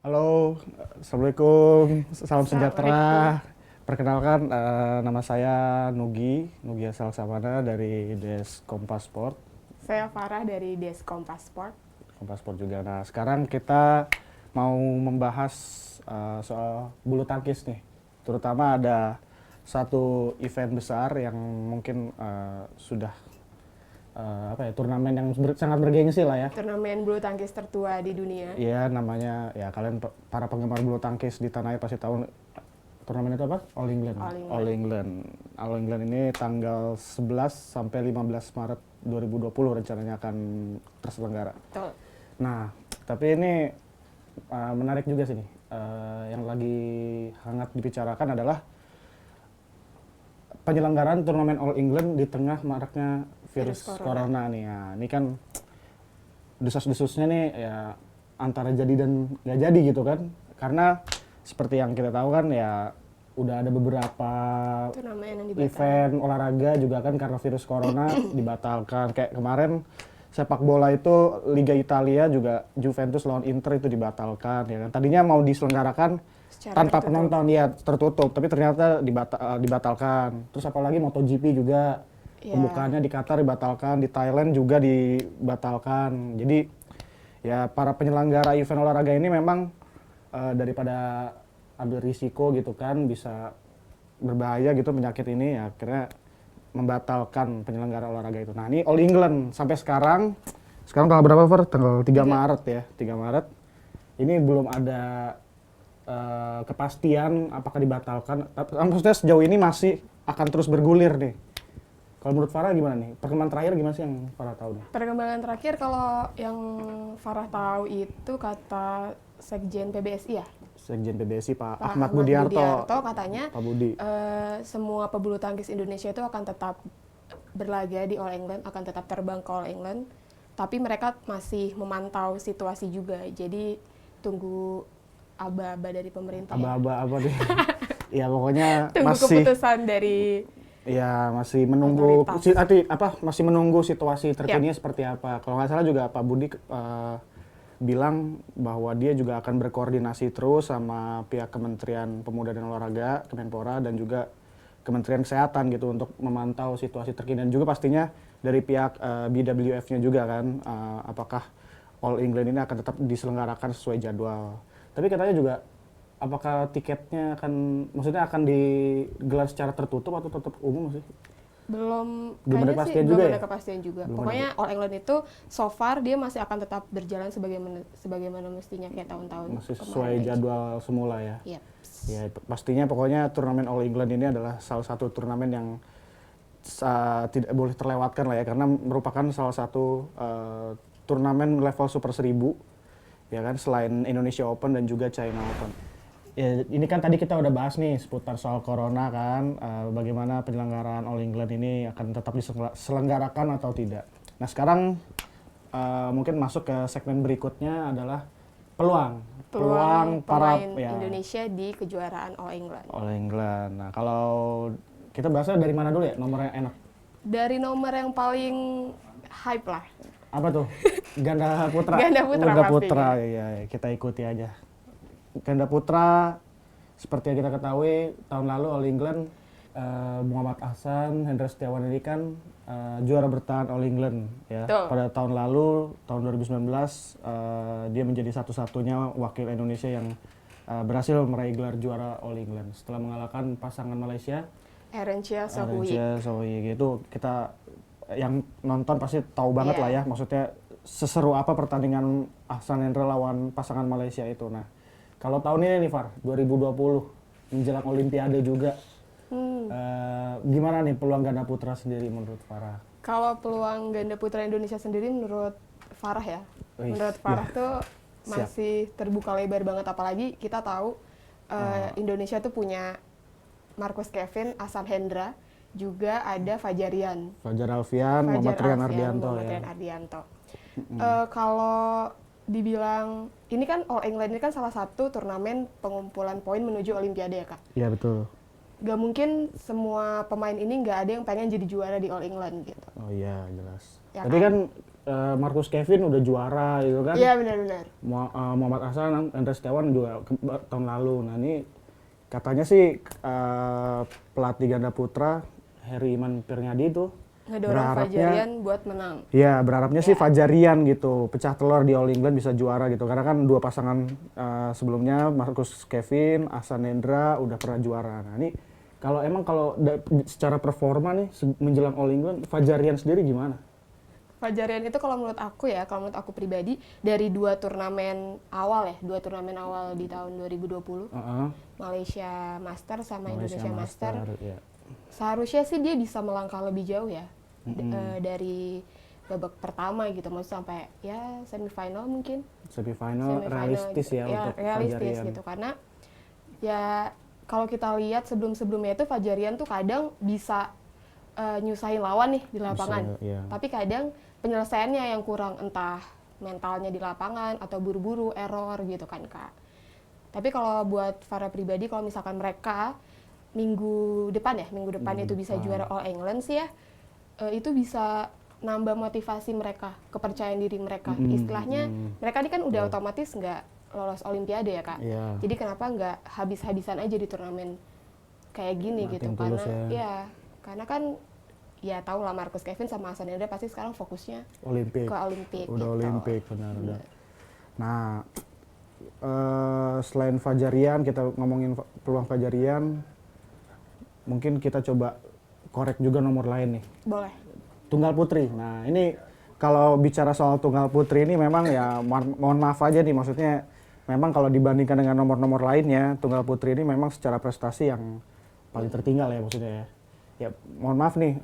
Halo, Assalamualaikum, salam sejahtera. Assalamualaikum. Perkenalkan, nama saya Nugi Salsamana dari Des Kompas Sport. Saya Farah dari Deskom Pasport. Kompas Sport juga. Nah, sekarang kita mau membahas soal bulu tangkis nih. Terutama ada satu event besar yang mungkin sudah turnamen yang sangat bergengsi lah ya. Turnamen bulu tangkis tertua di dunia. Iya, namanya ya kalian para penggemar bulu tangkis di tanah air pasti tahu turnamen itu apa? All England. All England. All England. All England ini tanggal 11 sampai 15 Maret 2020 rencananya akan terselenggara. Betul. Nah, tapi ini menarik juga sih nih. Yang lagi hangat dibicarakan adalah penyelenggaraan turnamen All England di tengah maraknya virus corona nih. Ya, ini kan desas-desusnya nih ya antara jadi dan nggak jadi gitu kan. Karena seperti yang kita tahu kan ya udah ada beberapa Turnamen yang dibatalkan. event olahraga juga kan karena virus corona dibatalkan. Kayak kemarin sepak bola itu Liga Italia juga Juventus lawan Inter itu dibatalkan ya kan. Tadinya mau diselenggarakan Secara tanpa tertutup. penonton ya tertutup, tapi ternyata dibatalkan. Terus apalagi MotoGP juga Iya. pembukaannya di Qatar dibatalkan, di Thailand juga dibatalkan. Jadi ya para penyelenggara event olahraga ini memang daripada ambil risiko gitu kan bisa berbahaya gitu penyakit ini ya akhirnya membatalkan penyelenggara olahraga itu. Nah, ini All England sampai sekarang tanggal berapa, Fer? Tanggal 3 Maret ya, 3 Maret. Ini belum ada kepastian apakah dibatalkan. Maksudnya sejauh ini masih akan terus bergulir nih. Kalau menurut Farah gimana nih? Perkembangan terakhir gimana sih yang Farah tahu nih? Perkembangan terakhir kalau yang Farah tahu itu kata Sekjen PBSI ya. Sekjen PBSI Pak Pak Ahmad Budiarto katanya Pak Budi. semua pebulu tangkis Indonesia itu akan tetap berlaga di All England, akan tetap terbang ke All England. Tapi mereka masih memantau situasi juga. Jadi tunggu aba-aba dari pemerintah. Aba-aba apa nih? Ya pokoknya Tunggu masih keputusan dari masih menunggu otoritas. masih menunggu situasi terkininya seperti apa. Kalau nggak salah juga Pak Budi bilang bahwa dia juga akan berkoordinasi terus sama pihak Kementerian Pemuda dan Olahraga, Kemenpora dan juga Kementerian Kesehatan gitu untuk memantau situasi terkini dan juga pastinya dari pihak BWF-nya juga kan apakah All England ini akan tetap diselenggarakan sesuai jadwal. Tapi katanya juga apakah tiketnya maksudnya akan digelar secara tertutup atau tetap umum sih? Belum ada kayaknya kepastian sih juga belum ya? ada kepastian juga. Belum Pokoknya All England itu so far dia masih akan tetap berjalan sebagaimana mestinya kayak tahun-tahun Masih kemarin sesuai aja. jadwal semula ya? Yep. Ya, pastinya pokoknya turnamen All England ini adalah salah satu turnamen yang tidak boleh terlewatkan lah ya karena merupakan salah satu turnamen level Super 1000 ya kan selain Indonesia Open dan juga China Open. Ya, ini kan tadi kita udah bahas nih seputar soal corona kan, bagaimana penyelenggaraan All England ini akan tetap diselenggarakan atau tidak. Nah sekarang mungkin masuk ke segmen berikutnya adalah peluang para pemain Indonesia di kejuaraan All England. All England. Nah kalau kita bahasnya dari mana dulu ya nomor yang enak? Dari nomor yang paling hype lah. Apa tuh? Ganda putra. Ganda putra Ganda pastinya. putra ya kita ikuti aja. Ganda putra seperti yang kita ketahui tahun lalu All England Muhammad Ahsan, Hendra Setiawan ini kan juara bertahan All England ya. Tuh. Pada tahun lalu tahun 2019 dia menjadi satu-satunya wakil Indonesia yang berhasil meraih gelar juara All England setelah mengalahkan pasangan Malaysia Herencia Sohui. Sohui gitu. Kita yang nonton pasti tahu banget lah ya maksudnya seseru apa pertandingan Ahsan Hendra lawan pasangan Malaysia itu. Nah kalau tahun ini nih Far, 2020 menjelang Olimpiade juga, gimana nih peluang ganda putra sendiri menurut Farah? Kalau peluang ganda putra Indonesia sendiri menurut Farah ya, menurut Farah tuh masih terbuka lebar banget apalagi kita tahu Indonesia tuh punya Marcus Kevin, Ahsan Hendra, juga ada Fajarian. Fajar Alfian, Muhammad Rian Ardianto. Kalau dibilang ini kan All England ini kan salah satu turnamen pengumpulan poin menuju Olimpiade ya Kak. Iya betul. Gak mungkin semua pemain ini nggak ada yang pengen jadi juara di All England gitu. Oh iya jelas. Ya Tapi kan Marcus Kevin udah juara gitu kan. Iya benar-benar. Muhammad Ahsan, Andreas Setiawan juga tahun lalu. Nah ini katanya sih pelatih ganda putra Heri Iman Pirnadi itu Ngedorong Fajarian buat menang. Ya berharapnya sih Fajarian gitu pecah telur di All England bisa juara gitu karena kan dua pasangan sebelumnya Marcus Kevin, Ahsan Hendra udah pernah juara. Nah ini kalau secara performa nih menjelang All England Fajarian sendiri gimana? Fajarian itu kalau menurut aku pribadi dari dua turnamen awal di tahun 2020, Malaysia Master sama Indonesia Master. Ya. Seharusnya sih dia bisa melangkah lebih jauh ya dari babak pertama gitu, maksudnya sampai ya semifinal mungkin. Semifinal realistis ya untuk realistis Fajarian. gitu karena ya kalau kita lihat sebelum-sebelumnya itu Fajarian tuh kadang bisa nyusahin lawan nih di lapangan. Bisa, iya. Tapi kadang penyelesaiannya yang kurang, entah mentalnya di lapangan atau buru-buru error gitu kan Kak. Tapi kalau buat Farah pribadi kalau misalkan mereka minggu depan itu bisa juara All England sih ya, itu bisa nambah motivasi mereka, kepercayaan diri mereka. Istilahnya mereka ini kan udah otomatis nggak lolos Olimpiade ya Kak. Yeah. Jadi kenapa nggak habis-habisan aja di turnamen kayak gini gitu, karena karena kan ya tahu lah Marcus Kevin sama Ahsan Hendra pasti sekarang fokusnya Olimpik. ke Olimpik. Udah gitu. Olimpik benar. Nah, selain Fajarian kita ngomongin peluang Fajarian, mungkin kita coba korek juga nomor lain nih. Boleh. Tunggal putri. Nah ini kalau bicara soal tunggal putri ini memang ya mohon maaf aja nih, maksudnya memang kalau dibandingkan dengan nomor-nomor lainnya tunggal putri ini memang secara prestasi yang paling tertinggal ya maksudnya ya. Ya mohon maaf nih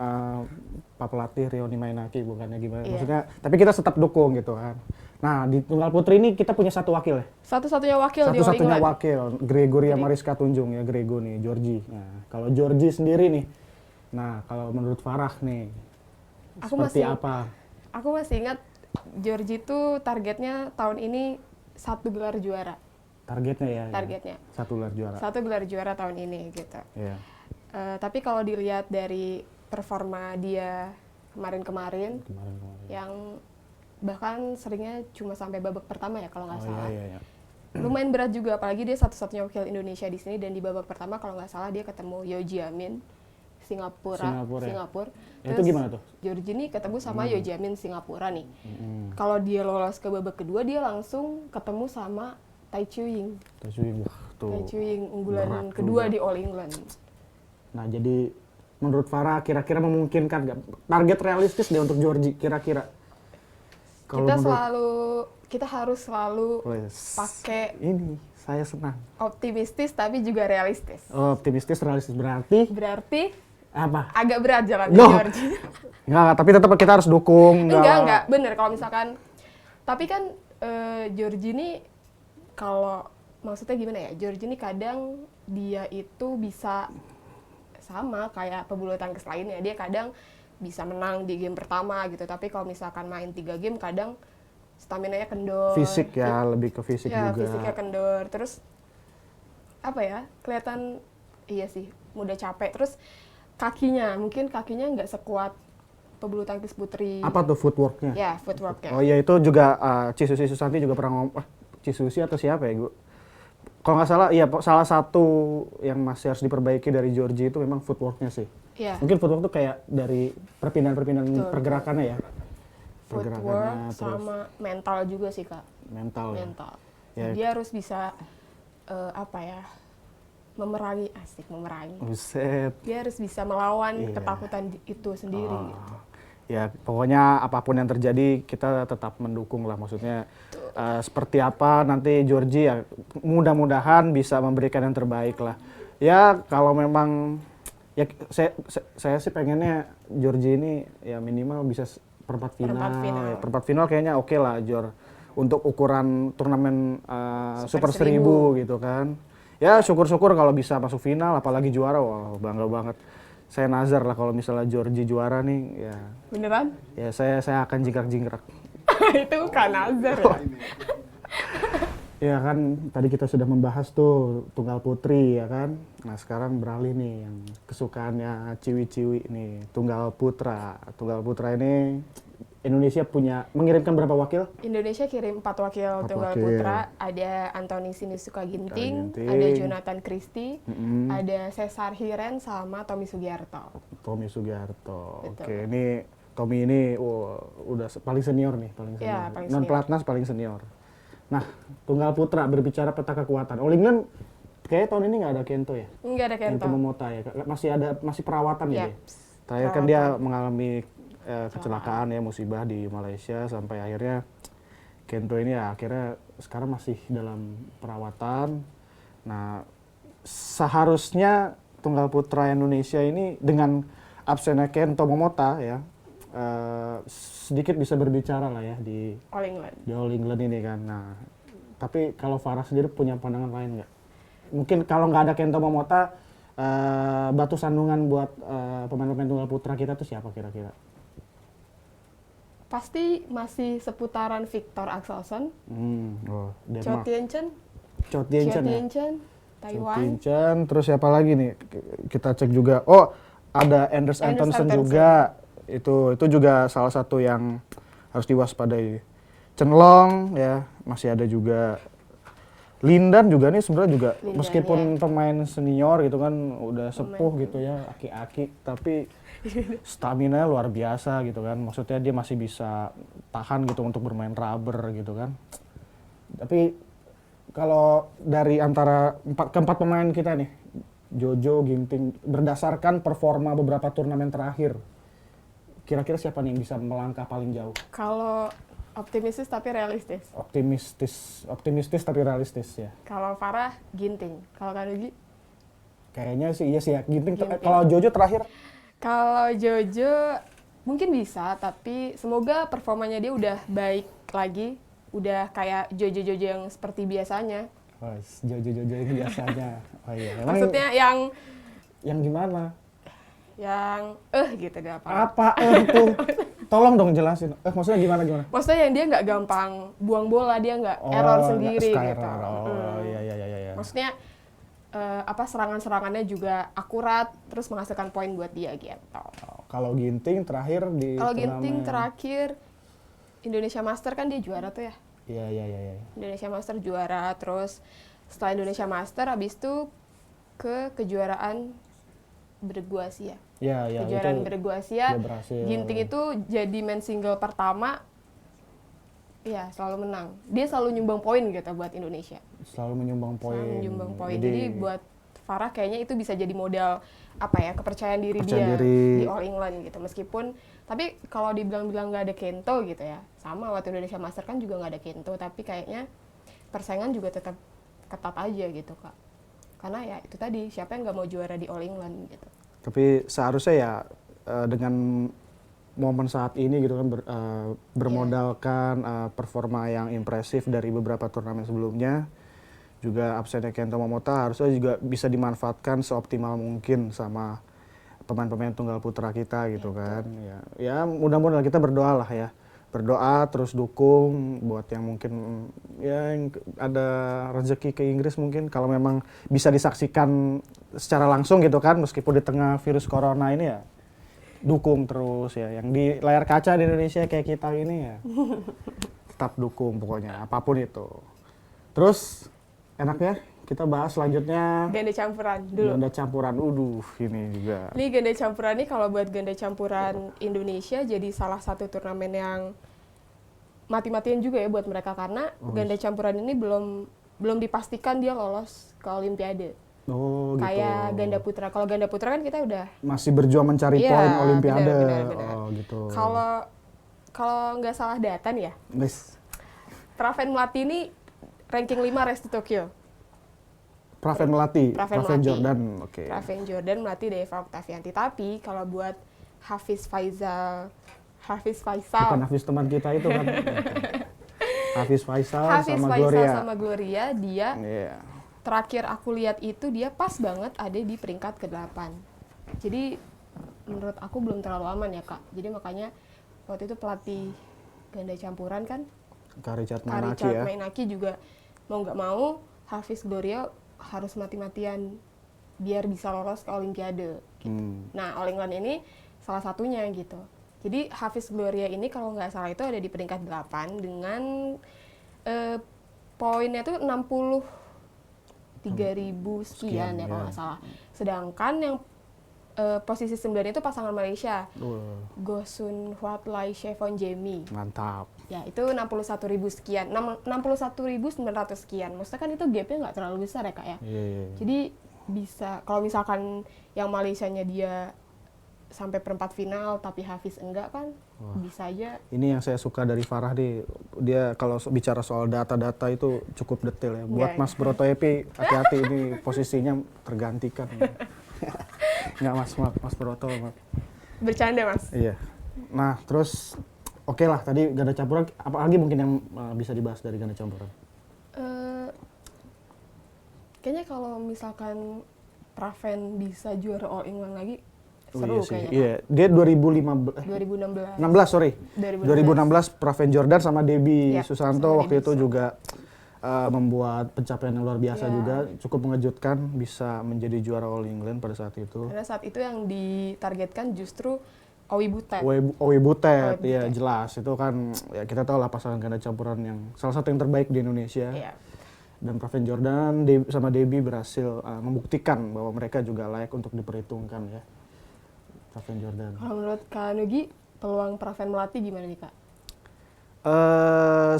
Pak Pelatih Rioni Mainaki bukannya gimana, maksudnya tapi kita tetap dukung gitu kan. Nah di tunggal putri ini kita punya satu wakil ya. Satu-satunya wakil di All England. Satu-satunya wakil, Gregoria Mariska Tunjung ya, Grego nih, Georgie. Nah kalau Georgie sendiri nih, nah kalau menurut Farah nih, seperti apa? Aku masih ingat Georgie itu targetnya tahun ini 1 gelar juara. Targetnya ya? Targetnya. Ya. 1 gelar juara. 1 gelar juara tahun ini gitu. Yeah. Tapi kalau dilihat dari performa dia kemarin-kemarin, yang bahkan seringnya cuma sampai babak pertama ya kalau nggak salah. Iya. Lumayan berat juga, apalagi dia satu-satunya wakil Indonesia di sini dan di babak pertama kalau nggak salah dia ketemu Yoji Amin Singapura. Ya. Itu gimana tuh? Georgie ini ketemu sama Yoji Amin Singapura nih. Kalau dia lolos ke babak kedua dia langsung ketemu sama Tai Chiu Ying. Tai Chiu Ying unggulan kedua juga di All England. Nah jadi menurut Farah kira-kira memungkinkan nggak? Target realistis deh untuk Georgie kira-kira? Kita harus selalu pakai ini, saya senang. Optimistis tapi juga realistis. Optimistis, realistis berarti apa? Agak berat jalan Georgie. Enggak, tapi tetap kita harus dukung. Enggak, bener kalau misalkan. Tapi kan Georgie ini kalau maksudnya gimana ya? Georgie ini kadang dia itu bisa sama kayak pebulu tangkis lainnya, dia kadang bisa menang di game pertama gitu, tapi kalau misalkan main 3 game kadang staminanya kendor. Fisik ya, lebih ke fisik ya, juga. Fisiknya kendor, terus apa ya, kelihatan iya sih mudah capek, terus mungkin kakinya nggak sekuat pebulu tangkis putri. Apa tuh footworknya? Ya, footworknya. Oh iya itu juga Cisusi Susanti juga pernah ngomong, Cisusi atau siapa ya gue? Kalau nggak salah, iya salah satu yang masih harus diperbaiki dari Georgie itu memang footworknya sih. Yeah. Mungkin footwork itu kayak dari perpindahan pergerakannya ya. Footwork sama mental juga sih Kak. Mental. Ya. Dia harus bisa memerangi. Buset. Dia harus bisa melawan ketakutan itu sendiri. Gitu. Ya pokoknya apapun yang terjadi kita tetap mendukung lah, maksudnya seperti apa nanti Georgie ya mudah-mudahan bisa memberikan yang terbaik lah. Ya kalau memang ya saya sih pengennya Georgie ini ya minimal bisa perempat final. Ya, perempat final kayaknya oke lah Jor untuk ukuran turnamen Super 1000 gitu kan. Ya syukur-syukur kalau bisa masuk final apalagi juara, wah bangga banget. Saya nazar lah kalau misalnya Georgie juara nih ya. Beneran? Ya saya akan jingkrak-jingkrak. Itu bukan nazar ya. Ya kan tadi kita sudah membahas tuh tunggal putri ya kan. Nah sekarang beralih nih yang kesukaannya ciwi-ciwi nih, tunggal putra. Tunggal putra ini Indonesia mengirimkan berapa wakil? Indonesia kirim 4 wakil 4 tunggal wakil. putra. Ada Anthony Sinisuka Ginting, Ginting. ada Jonathan Christie, Mm-mm. ada Cesar Hiren sama Tommy Sugiarto. Tommy Sugiarto. Betul. Oke, ini Tommy ini udah paling senior nih, paling senior. Ya, paling Non senior. pelatnas paling senior. Nah, tunggal putra berbicara peta kekuatan. All England kayaknya tahun ini nggak ada Kento ya? Nggak ada Kento. Kento Momota ya. Masih perawatan ya. Yep. Terakhir kan dia mengalami kecelakaan ya, musibah di Malaysia sampai akhirnya Kento ini ya akhirnya sekarang masih dalam perawatan. Nah, seharusnya tunggal putra Indonesia ini dengan absennya Kento Momota ya sedikit bisa berbicara lah ya di All England ini kan. Nah, tapi kalau Farah sendiri punya pandangan lain nggak? Mungkin kalau nggak ada Kento Momota, batu sandungan buat pemain-pemain tunggal putra kita tuh siapa kira-kira? Pasti masih seputaran Victor Axelsen, Cho Denmark. Tien-chen, Cho Tien-chen ya? Taiwan. Tien-chen, terus siapa lagi nih? Kita cek juga. Oh, ada Anders Antonsen juga. Itu juga salah satu yang harus diwaspadai. Chen Long ya, masih ada juga. Lindan juga nih sebenarnya juga meskipun pemain senior gitu kan udah sepuh gitu ya, aki-aki, tapi stamina luar biasa gitu kan. Maksudnya dia masih bisa tahan gitu untuk bermain rubber gitu kan. Tapi kalau dari antara keempat pemain kita nih, Jojo, Ginting, berdasarkan performa beberapa turnamen terakhir, kira-kira siapa nih yang bisa melangkah paling jauh? Kalau optimistis tapi realistis. Optimistis tapi realistis ya. Kalau Farah, Ginting. Kalau Kak Nugi? Kayaknya sih iya sih ya. Ginting. Kalau Jojo terakhir? Kalau Jojo mungkin bisa, tapi semoga performanya dia udah baik lagi. Udah kayak Jojo-Jojo yang seperti biasanya. Oh, Jojo yang biasanya. Oh iya. Maksudnya yang gimana? Yang gitu deh Apa tuh? Tolong dong jelasin. Maksudnya gimana? Maksudnya yang dia nggak gampang buang bola, dia nggak error sendiri gitu. Iya. Maksudnya serangan-serangannya juga akurat, terus menghasilkan poin buat dia gitu. Kalau Ginting terakhir di Kalau Ginting terakhir Indonesia Master kan dia juara tuh ya. Iya. Indonesia Master juara, terus setelah Indonesia Master habis itu ke kejuaraan Berguasia. Kejuaraan Berguasia, Ginting itu jadi main single pertama, ya selalu menang. Dia selalu nyumbang poin gitu buat Indonesia. Selalu menyumbang poin. Jadi buat Farah kayaknya itu bisa jadi modal kepercayaan diri dia di All England gitu. Meskipun, tapi kalau dibilang-bilang nggak ada Kento gitu ya, sama waktu Indonesia Master kan juga nggak ada Kento, tapi kayaknya persaingan juga tetap ketat aja gitu Kak. Karena ya itu tadi, siapa yang nggak mau juara di All England gitu. Tapi seharusnya ya dengan momen saat ini gitu kan bermodalkan performa yang impresif dari beberapa turnamen sebelumnya, juga absennya Kento Momota harusnya juga bisa dimanfaatkan seoptimal mungkin sama pemain-pemain tunggal putra kita gitu kan. Ya mudah-mudahan kita berdoa lah ya. Berdoa terus dukung buat yang mungkin yang ada rezeki ke Inggris mungkin kalau memang bisa disaksikan secara langsung gitu kan, meskipun di tengah virus corona ini ya dukung terus ya. Yang di layar kaca di Indonesia kayak kita ini ya tetap dukung pokoknya apapun itu. Terus enaknya kita bahas selanjutnya ganda campuran dulu. Ganda campuran, ini juga. Ini ganda campuran nih, kalau buat ganda campuran Indonesia jadi salah satu turnamen yang mati-matian juga ya buat mereka, karena ganda campuran ini belum dipastikan dia lolos ke Olimpiade. Oh, gitu. Kayak ganda putra. Kalau ganda putra kan kita udah masih berjuang mencari poin Olimpiade. Benar. Oh, gitu. Kalau nggak salah data nih ya. Guys. Praven Melati ini ranking 5 Race to Tokyo. Praven Jordan, oke. Praven Jordan melatih Deva Oktavianti. Tapi kalau buat Hafiz Faisal. Bukan Hafiz teman kita itu kan. Hafiz Faisal sama Gloria, dia terakhir aku lihat itu dia pas banget ada di peringkat ke-8. Jadi menurut aku belum terlalu aman ya Kak. Jadi makanya waktu itu pelatih ganda campuran kan Kak Richard Mainaki juga mau nggak mau Hafiz Gloria harus mati-matian biar bisa lolos ke Olimpiade gitu. Nah, All England ini salah satunya gitu. Jadi Hafiz Gloria ini kalau nggak salah itu ada di peringkat 8 dengan poinnya tuh 63.000 sekian ya kalau nggak salah. Sedangkan yang posisi 9 itu pasangan Malaysia, Gosun Huatlai Chevon Jamie. Mantap. Ya itu 61.000 sekian, 61.900 sekian. Maksudnya kan itu gapnya nggak terlalu besar ya Kak ya. Jadi bisa, kalau misalkan yang Malaysianya dia sampai perempat final tapi Hafiz enggak kan, bisa aja. Ini yang saya suka dari Farah nih, dia kalau bicara soal data-data itu cukup detail ya. Buat Mas Broto Epi, hati-hati ini posisinya tergantikan. Nggak Mas Broto. Bercanda Mas. Iya. Nah terus oke lah, tadi ganda campuran, apa lagi mungkin yang bisa dibahas dari ganda campuran? Kayaknya kalau misalkan Praven bisa juara All England lagi, seru iya sih. kayaknya. Iya, dia 2016 sorry. 2016 Praven Jordan sama Debbie Ya, Susanto sama waktu Debbie itu juga membuat pencapaian yang luar biasa juga, cukup mengejutkan bisa menjadi juara All England pada saat itu. Karena saat itu yang ditargetkan justru Owi Butet. Owi Butet, ya jelas itu kan ya kita tahu lah pasangan ganda campuran yang salah satu yang terbaik di Indonesia. Iya. Dan Praven Jordan sama Debbie berhasil membuktikan bahwa mereka juga layak untuk diperhitungkan ya. Praven Jordan. Kalau menurut Kak Nugi, peluang Praven Melati gimana nih Kak?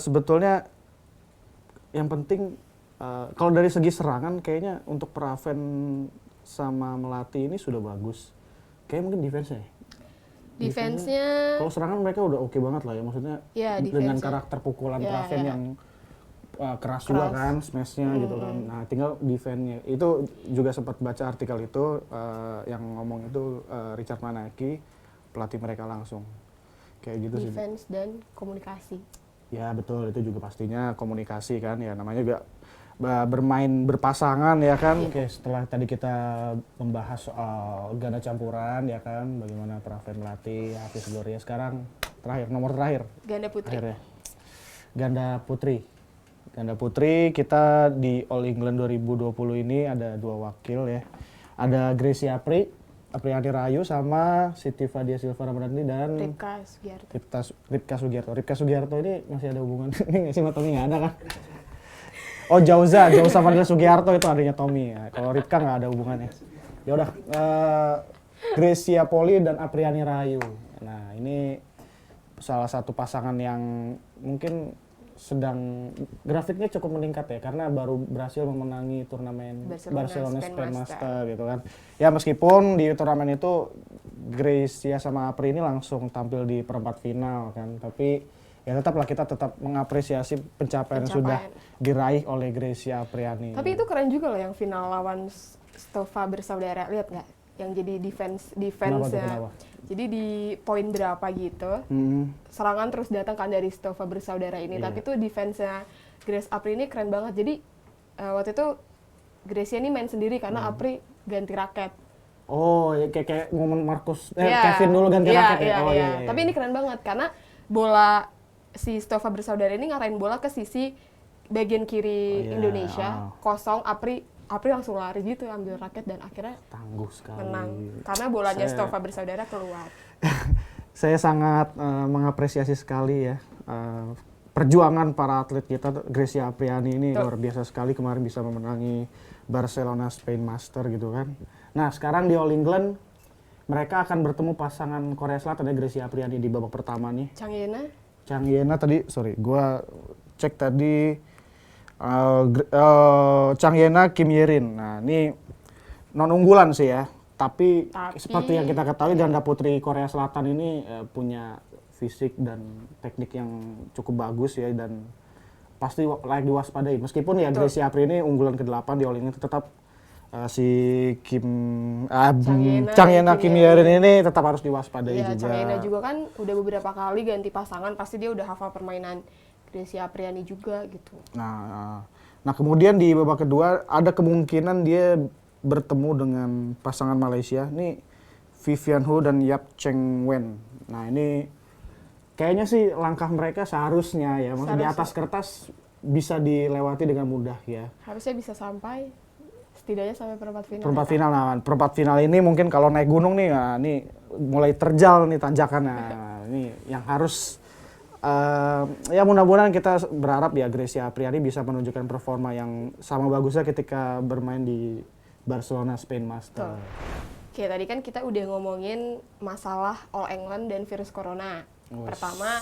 Sebetulnya yang penting kalau dari segi serangan kayaknya untuk Praven sama Melati ini sudah bagus. Kayaknya mungkin defense-nya ya. Defense-nya Kalau serangan mereka udah oke banget lah ya, maksudnya ya, dengan karakter pukulan Praven yang keras juga kan, smash-nya gitu kan. Nah tinggal defense-nya. Itu juga sempat baca artikel itu yang ngomong itu Richard Manaki, pelatih mereka langsung. Kayak gitu sih. Defense dan komunikasi. Ya betul, itu juga pastinya komunikasi kan ya, namanya juga bermain berpasangan ya kan. Oke, setelah tadi kita membahas soal ganda campuran ya kan, bagaimana Praven Melati, Hafiz Gloria, sekarang nomor terakhir. Ganda putri. Akhirnya. Ganda putri kita di All England 2020 ini ada 2 wakil ya. Ada Gracie Apriani Rahayu sama Siti Fadia Silva Ramadhani dan Ripka Sugiarto. Ripka Sugiarto ini masih ada hubungan ini nggak sih sama Tommy? Nggak ada kan? Oh Jauza Fadila Sugiarto itu adanya Tommy ya. Kalau Ripka nggak ada hubungannya. Ya udah, Gracia Poli dan Apriani Rahayu. Nah ini salah satu pasangan yang mungkin sedang grafiknya cukup meningkat ya, karena baru berhasil memenangi turnamen Barcelona Spain Master gitu kan. Ya meskipun di turnamen itu Gracia sama Apri ini langsung tampil di perempat final kan, tapi ya tetaplah kita tetap mengapresiasi pencapaian yang sudah diraih oleh Gracia Apriani. Tapi itu keren juga loh yang final lawan Stova bersaudara, lihat nggak? Yang jadi defense-nya. Jadi di poin berapa gitu, serangan terus datang kan dari Stova bersaudara ini. Tapi tuh defense-nya Grace Apri ini keren banget. Jadi waktu itu Gracia ini main sendiri karena Apri ganti raket. Oh, ya, kayak momen Marcus, Kevin dulu ganti raket ya? Iya. Tapi ini keren banget karena bola si Stova bersaudara ini ngarahin bola ke sisi bagian kiri Indonesia, kosong, Apri langsung lari gitu ambil raket dan akhirnya tangguh sekali menang karena bolanya Stova bersaudara keluar. Saya sangat mengapresiasi sekali ya perjuangan para atlet kita. Gracia Apriani ini luar biasa sekali, kemarin bisa memenangi Barcelona Spain Master gitu kan. Nah sekarang di All England mereka akan bertemu pasangan Korea Selatan ya, Gracia Apriani di babak pertama nih. Chang Yena tadi, gua cek tadi Chang Yena, Kim Yerin. Nah ini non unggulan sih ya, tapi seperti yang kita ketahui ganda putri Korea Selatan ini punya fisik dan teknik yang cukup bagus ya, dan pasti layak diwaspadai. Meskipun ya Gracia Apri ini unggulan ke-8 di All England, tetap si Chang Yena, Kim Yerin ini tetap harus diwaspadai juga. Chang Yena juga kan udah beberapa kali ganti pasangan, pasti dia udah hafal permainan Gracia Apriani juga gitu. Nah kemudian di babak kedua ada kemungkinan dia bertemu dengan pasangan Malaysia nih, Vivian Hu dan Yap Cheng Wen. Nah ini kayaknya sih langkah mereka seharusnya ya, maksudnya di atas kertas bisa dilewati dengan mudah ya. Harusnya bisa sampai setidaknya sampai perempat final. Perempat final, nah perempat final ini mungkin kalau naik gunung nih, nah ini mulai terjal nih tanjakannya. Nah, ini yang harus ya mudah-mudahan kita berharap ya Grecia Apriani bisa menunjukkan performa yang sama bagusnya ketika bermain di Barcelona Spain Master. Oke, tadi kan kita udah ngomongin masalah All England dan virus corona. Pertama,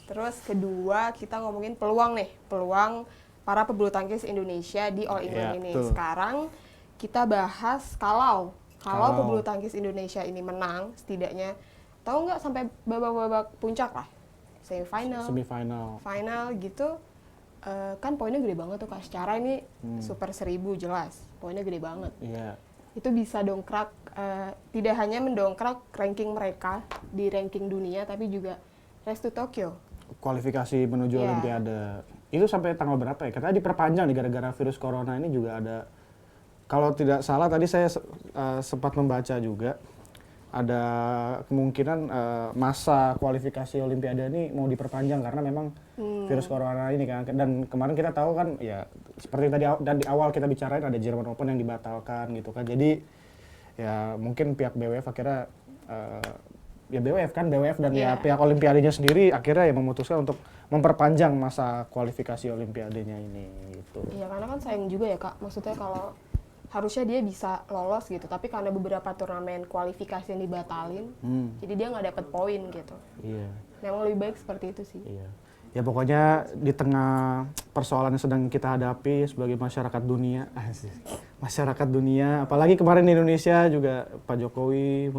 terus kedua kita ngomongin peluang nih, peluang para pebulu tangkis Indonesia di All England ini. Betul. Sekarang kita bahas kalau pebulu tangkis Indonesia ini menang, setidaknya tahu nggak sampai babak-babak puncak lah, semifinal, final gitu, kan poinnya gede banget tuh Kak. Secara ini super 1000 jelas, poinnya gede banget. Iya. Itu bisa dongkrak, tidak hanya mendongkrak ranking mereka di ranking dunia, tapi juga Race to Tokyo. Kualifikasi menuju Olimpiade. Itu sampai tanggal berapa ya? Katanya diperpanjang nih gara-gara virus corona ini juga ada. Kalau tidak salah tadi saya sempat membaca juga ada kemungkinan masa kualifikasi Olimpiade ini mau diperpanjang karena memang virus corona ini kan. Dan kemarin kita tahu kan ya seperti tadi dan di awal kita bicarain ada German Open yang dibatalkan gitu kan. Jadi ya mungkin pihak BWF akhirnya ya BWF dan ya pihak Olimpiadenya sendiri akhirnya ya memutuskan untuk memperpanjang masa kualifikasi Olimpiadenya ini gitu. Iya, karena kan sayang juga ya Kak, maksudnya kalau harusnya dia bisa lolos gitu, tapi karena beberapa turnamen kualifikasi yang dibatalin, jadi dia nggak dapet poin gitu. Iya. Memang lebih baik seperti itu sih. Iya. Ya pokoknya di tengah persoalan yang sedang kita hadapi sebagai masyarakat dunia, apalagi kemarin di Indonesia juga Pak Jokowi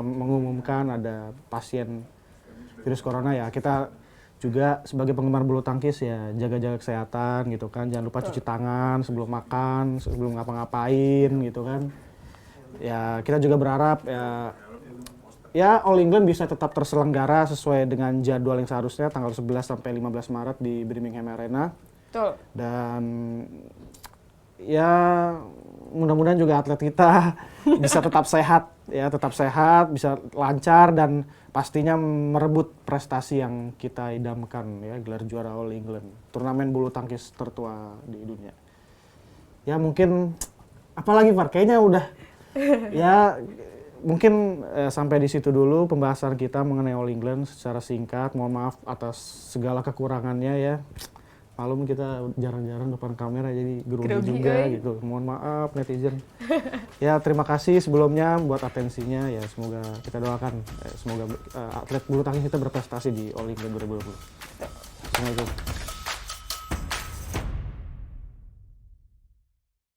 mengumumkan ada pasien virus corona ya. Kita juga sebagai penggemar bulu tangkis ya jaga-jaga kesehatan gitu kan. Jangan lupa cuci tangan sebelum makan, sebelum ngapa-ngapain gitu kan. Ya kita juga berharap ya All England bisa tetap terselenggara sesuai dengan jadwal yang seharusnya tanggal 11 sampai 15 Maret di Birmingham Arena. Betul. Dan ya mudah-mudahan juga atlet kita bisa tetap sehat, bisa lancar dan pastinya merebut prestasi yang kita idamkan ya, gelar juara All England, turnamen bulu tangkis tertua di dunia. Ya mungkin apalagi Far, kayaknya udah ya mungkin sampai di situ dulu pembahasan kita mengenai All England secara singkat. Mohon maaf atas segala kekurangannya ya. Malum kita jarang-jarang depan kamera jadi grogi juga gitu. Mohon maaf netizen. Ya terima kasih sebelumnya buat atensinya ya, semoga kita doakan semoga atlet bulu tangkis kita berprestasi di All England 2020. Assalamualaikum.